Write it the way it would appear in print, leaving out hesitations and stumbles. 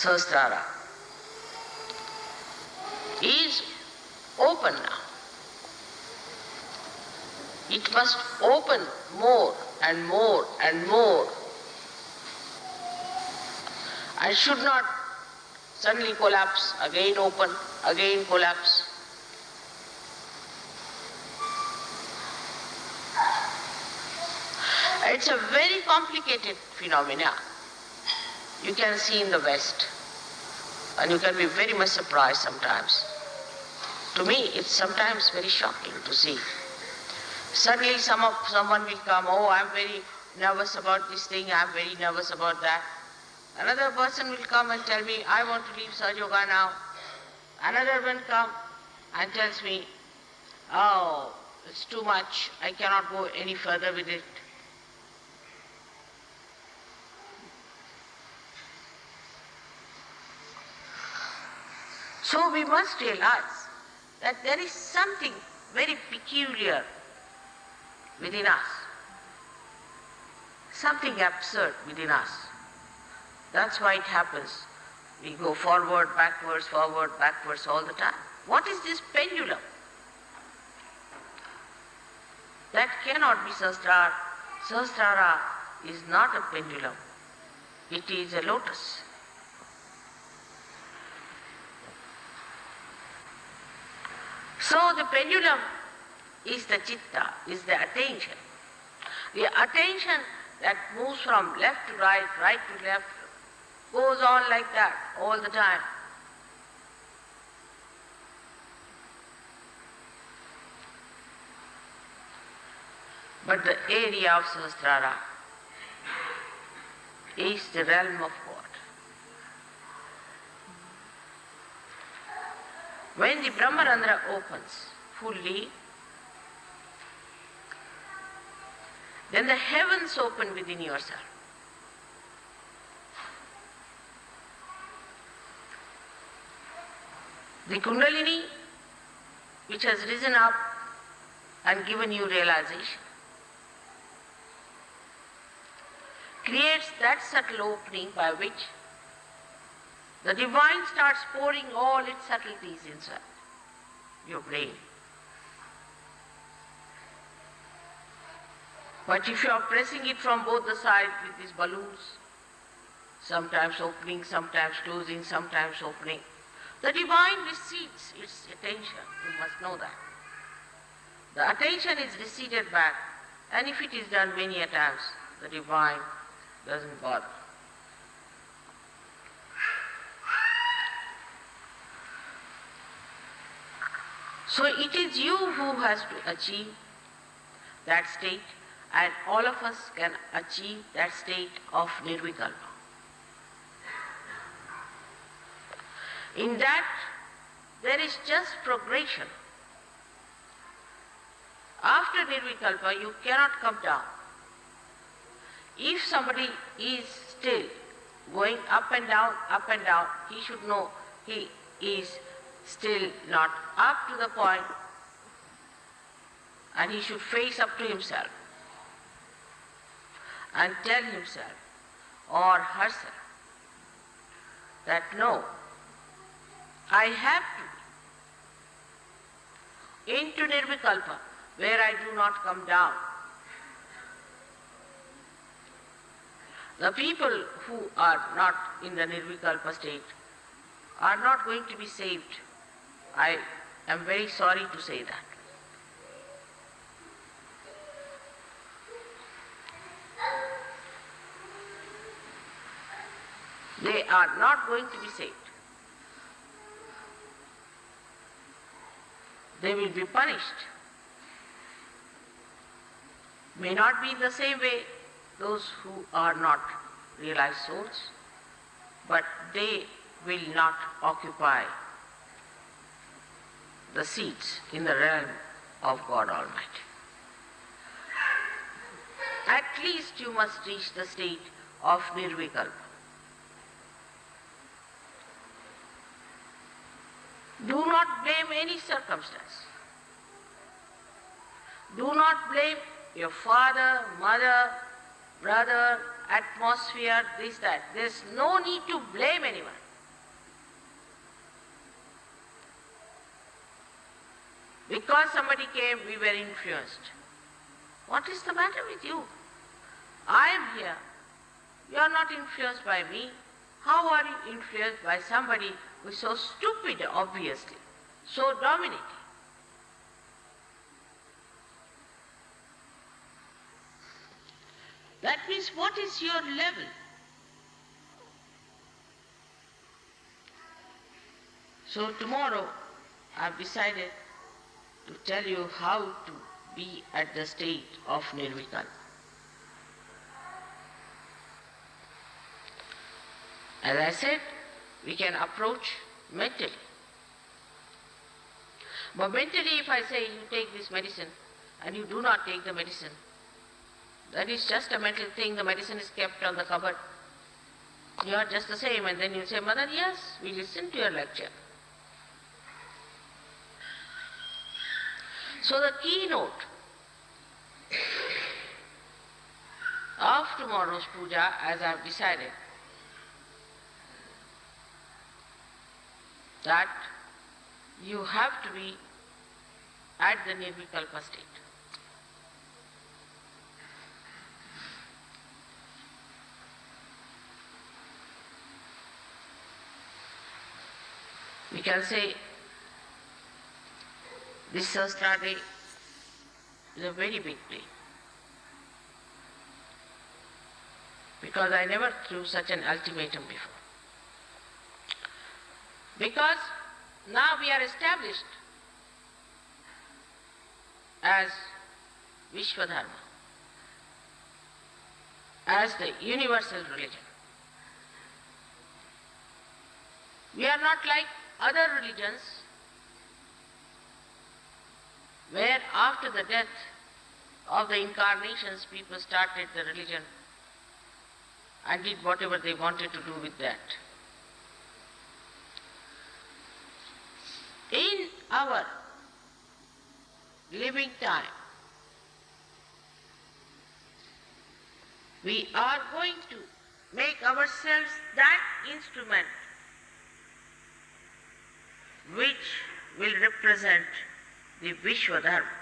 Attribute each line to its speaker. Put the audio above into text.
Speaker 1: Sahasrara, is open now. It must open more and more and more, and should not suddenly collapse, again open, again collapse. It's a very complicated phenomena. You can see in the West, and you can be very much surprised sometimes. To me, it's sometimes very shocking to see. Suddenly someone will come, oh, I'm very nervous about this thing, I'm very nervous about that. Another person will come and tell me, I want to leave Sahaja Yoga now. Another one come and tells me, oh, it's too much, I cannot go any further with it. So we must realize that there is something very peculiar within us, something absurd within us. That's why it happens. We go forward, backwards all the time. What is this pendulum? That cannot be Sahasrara. Sahasrara is not a pendulum. It is a lotus. So the pendulum is the citta, is the attention. The attention that moves from left to right, right to left, goes on like that all the time. But the area of Sahasrara is the realm of God. When the Brahmarandra opens fully, then the heavens open within yourself. The Kundalini, which has risen up and given you realization, creates that subtle opening by which the divine starts pouring all its subtleties inside your brain. But if you are pressing it from both the sides with these balloons, sometimes opening, sometimes closing, sometimes opening, the divine recedes its attention. You must know that. The attention is receded back, and if it is done many a times, the divine doesn't bother. So it is you who has to achieve that state, and all of us can achieve that state of Nirvikalpa. In that, there is just progression. After Nirvikalpa, you cannot come down. If somebody is still going up and down, he should know he is still not up to the point, and he should face up to himself and tell himself or herself that no, I have to be into Nirvikalpa, where I do not come down. The people who are not in the Nirvikalpa state are not going to be saved. I am very sorry to say that. They are not going to be saved. They will be punished. May not be in the same way those who are not realized souls, but they will not occupy the seats in the realm of God Almighty. At least you must reach the state of Nirvikalpa. Do not blame any circumstance. Do not blame your father, mother, brother, atmosphere, this, that. There's no need to blame anyone. Because somebody came, we were influenced. What is the matter with you? I am here. You are not influenced by me. How are you influenced by somebody who is so stupid, obviously, so dominating? That means what is your level? So tomorrow I've decided to tell you how to be at the state of nirvikalpa. As I said, we can approach mentally. But mentally, if I say you take this medicine and you do not take the medicine, that is just a mental thing. The medicine is kept on the cupboard. You are just the same, and then you say, Mother, yes, we listened to your lecture. So the keynote of tomorrow's puja, as I have decided, that you have to be at the nirvikalpa state. We can say this Sahasrara Day is a very big day, because I never threw such an ultimatum before. Because now we are established as Vishwadharma, as the universal religion. We are not like other religions where after the death of the incarnations people started the religion and did whatever they wanted to do with that. In our living time, we are going to make ourselves that instrument which will represent the Vishwadharma.